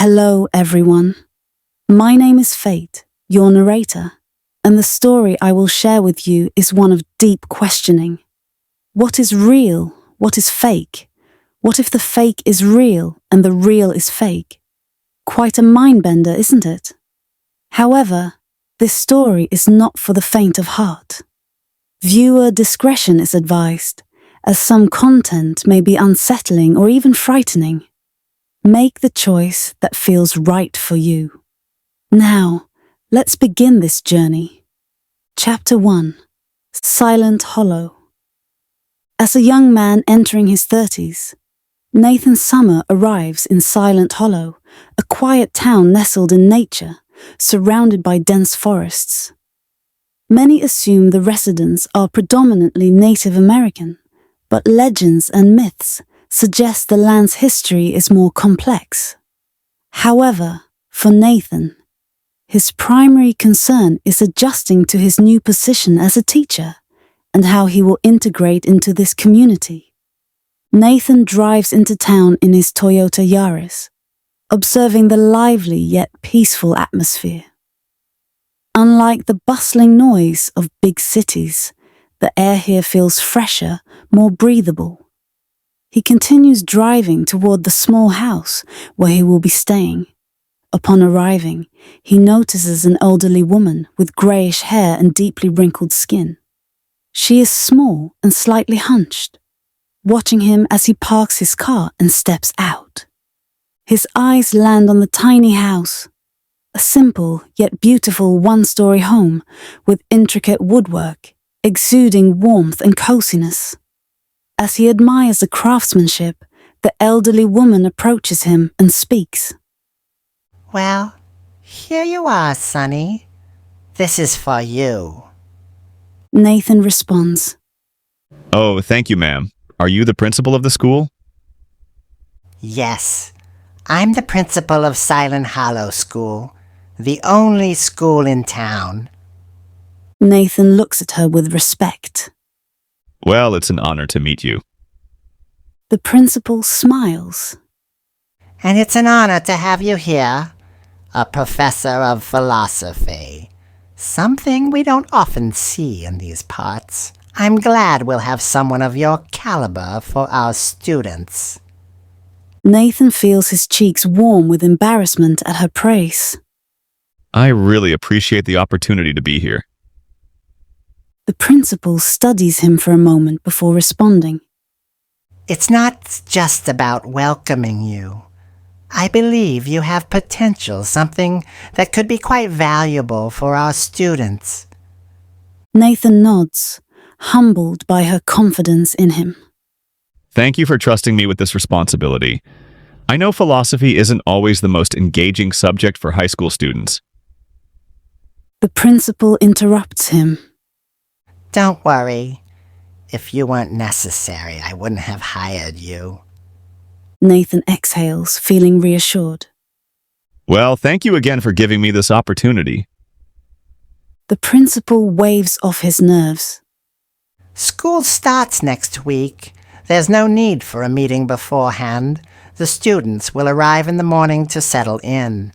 Hello, everyone. My name is Fate, your narrator, and the story I will share with you is one of deep questioning. What is real? What is fake? What if the fake is real and the real is fake? Quite a mind-bender, isn't it? However, this story is not for the faint of heart. Viewer discretion is advised, as some content may be unsettling or even frightening. Make the choice that feels right for you. Now, let's begin this journey. Chapter 1. Silent Hollow. As a young man entering his 30s, Nathan Summer arrives in Silent Hollow, a quiet town nestled in nature, surrounded by dense forests. Many assume the residents are predominantly Native American, but legends and myths suggest the land's history is more complex. However, for Nathan, his primary concern is adjusting to his new position as a teacher and how he will integrate into this community. Nathan drives into town in his Toyota Yaris, observing the lively yet peaceful atmosphere. Unlike the bustling noise of big cities, the air here feels fresher, more breathable. He continues driving toward the small house where he will be staying. Upon arriving, he notices an elderly woman with grayish hair and deeply wrinkled skin. She is small and slightly hunched, watching him as he parks his car and steps out. His eyes land on the tiny house, a simple yet beautiful one-story home with intricate woodwork, exuding warmth and coziness. As he admires the craftsmanship, the elderly woman approaches him and speaks. Well, here you are, Sonny. This is for you. Nathan responds. Oh, thank you, ma'am. Are you the principal of the school? Yes, I'm the principal of Silent Hollow School, the only school in town. Nathan looks at her with respect. Well, it's an honor to meet you. The principal smiles. And it's an honor to have you here, a professor of philosophy. Something we don't often see in these parts. I'm glad we'll have someone of your caliber for our students. Nathan feels his cheeks warm with embarrassment at her praise. I really appreciate the opportunity to be here. The principal studies him for a moment before responding. It's not just about welcoming you. I believe you have potential, something that could be quite valuable for our students. Nathan nods, humbled by her confidence in him. Thank you for trusting me with this responsibility. I know philosophy isn't always the most engaging subject for high school students. The principal interrupts him. Don't worry. If you weren't necessary, I wouldn't have hired you. Nathan exhales, feeling reassured. Well, thank you again for giving me this opportunity. The principal waves off his nerves. School starts next week. There's no need for a meeting beforehand. The students will arrive in the morning to settle in.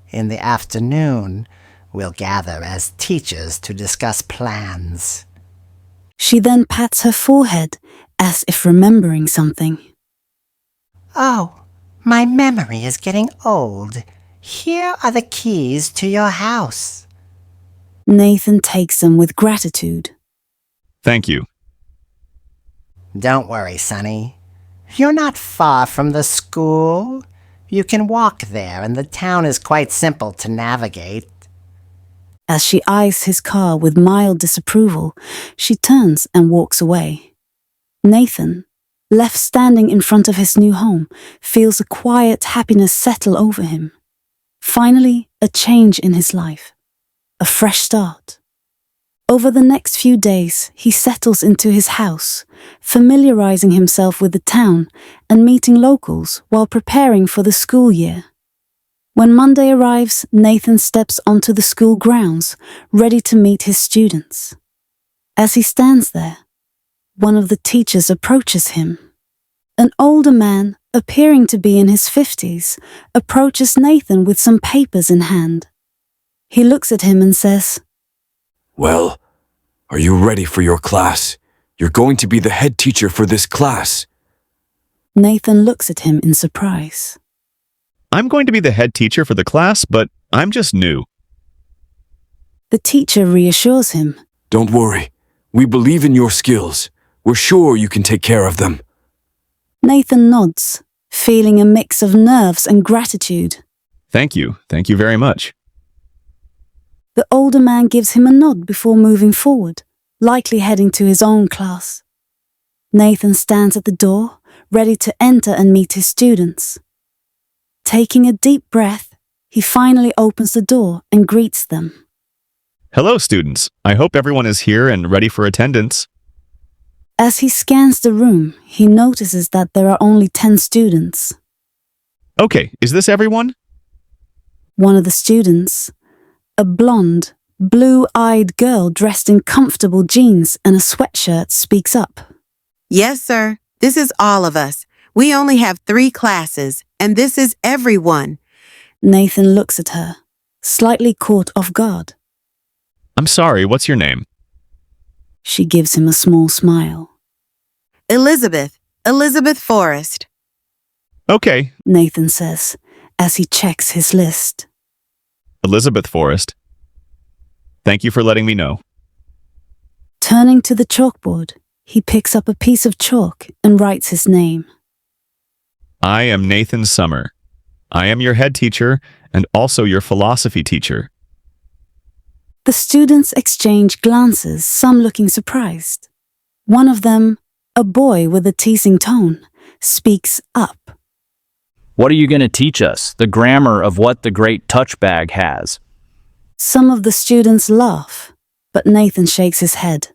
In the afternoon, we'll gather as teachers to discuss plans. She then pats her forehead, as if remembering something. Oh, my memory is getting old. Here are the keys to your house. Nathan takes them with gratitude. Thank you. Don't worry, Sonny. You're not far from the school. You can walk there, and the town is quite simple to navigate. As she eyes his car with mild disapproval, she turns and walks away. Nathan, left standing in front of his new home, feels a quiet happiness settle over him. Finally, a change in his life. A fresh start. Over the next few days, he settles into his house, familiarizing himself with the town and meeting locals while preparing for the school year. When Monday arrives, Nathan steps onto the school grounds, ready to meet his students. As he stands there, one of the teachers approaches him. An older man, appearing to be in his 50s, approaches Nathan with some papers in hand. He looks at him and says, "Well, are you ready for your class? You're going to be the head teacher for this class." Nathan looks at him in surprise. I'm going to be the head teacher for the class, but I'm just new. The teacher reassures him. "Don't worry. We believe in your skills. We're sure you can take care of them." Nathan nods, feeling a mix of nerves and gratitude. Thank you. Thank you very much. The older man gives him a nod before moving forward, likely heading to his own class. Nathan stands at the door, ready to enter and meet his students. Taking a deep breath, he finally opens the door and greets them. Hello, students. I hope everyone is here and ready for attendance. As he scans the room, he notices that there are only 10 students. Okay, is this everyone? One of the students, a blonde, blue-eyed girl dressed in comfortable jeans and a sweatshirt, speaks up. Yes, sir. This is all of us. We only have 3 classes, and this is everyone. Nathan looks at her, slightly caught off guard. I'm sorry, what's your name? She gives him a small smile. Elizabeth Forrest. Okay, Nathan says, as he checks his list. Elizabeth Forrest. Thank you for letting me know. Turning to the chalkboard, he picks up a piece of chalk and writes his name. I am Nathan Summer. I am your head teacher and also your philosophy teacher. The students exchange glances, some looking surprised. One of them, a boy with a teasing tone, speaks up. What are you going to teach us? The grammar of what the great touch bag has. Some of the students laugh, but Nathan shakes his head.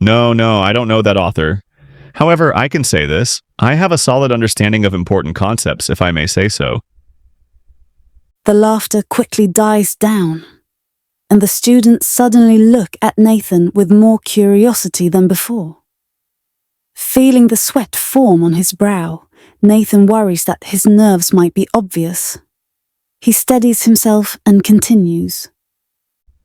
No, I don't know that author. However, I can say this. I have a solid understanding of important concepts, if I may say so. The laughter quickly dies down, and the students suddenly look at Nathan with more curiosity than before. Feeling the sweat form on his brow, Nathan worries that his nerves might be obvious. He steadies himself and continues.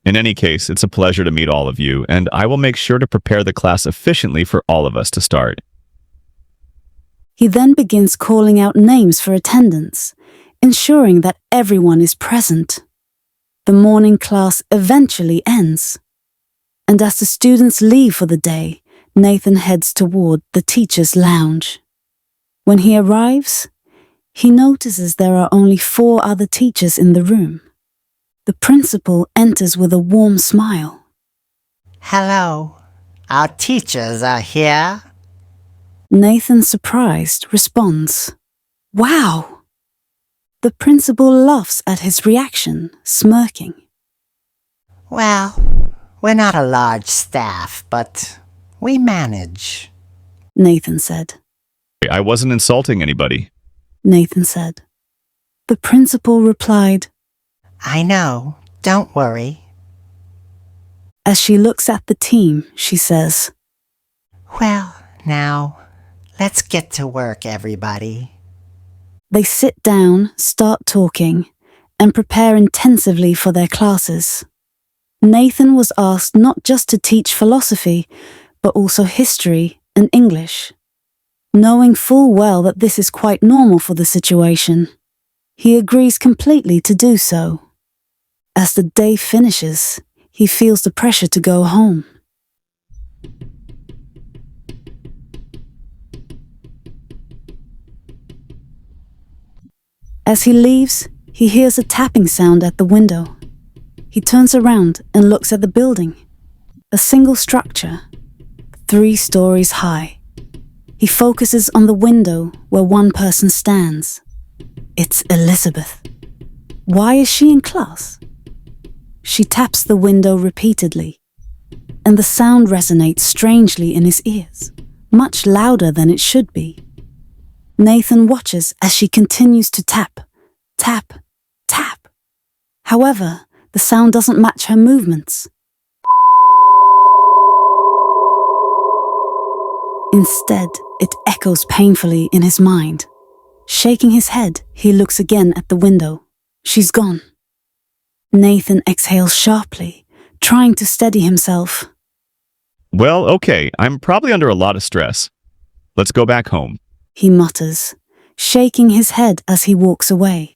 In any case, it's a pleasure to meet all of you, and I will make sure to prepare the class efficiently for all of us to start. He then begins calling out names for attendance, ensuring that everyone is present. The morning class eventually ends, and as the students leave for the day, Nathan heads toward the teacher's lounge. When he arrives, he notices there are only 4 other teachers in the room. The principal enters with a warm smile. "Hello. Our teachers are here." Nathan, surprised, responds, "Wow!" The principal laughs at his reaction, smirking. "Well, we're not a large staff, but we manage." Nathan said. I wasn't insulting anybody. Nathan said. The principal replied, "I know. Don't worry." As she looks at the team, she says, "Well, now, let's get to work, everybody." They sit down, start talking, and prepare intensively for their classes. Nathan was asked not just to teach philosophy, but also history and English. Knowing full well that this is quite normal for the situation, he agrees completely to do so. As the day finishes, he feels the pressure to go home. As he leaves, he hears a tapping sound at the window. He turns around and looks at the building. A single structure, 3 stories high. He focuses on the window where one person stands. It's Elizabeth. Why is she in class? She taps the window repeatedly, and the sound resonates strangely in his ears, much louder than it should be. Nathan watches as she continues to tap, tap, tap. However, the sound doesn't match her movements. Instead, it echoes painfully in his mind. Shaking his head, he looks again at the window. She's gone. Nathan exhales sharply, trying to steady himself. Well, okay, I'm probably under a lot of stress. Let's go back home. He mutters, shaking his head as he walks away.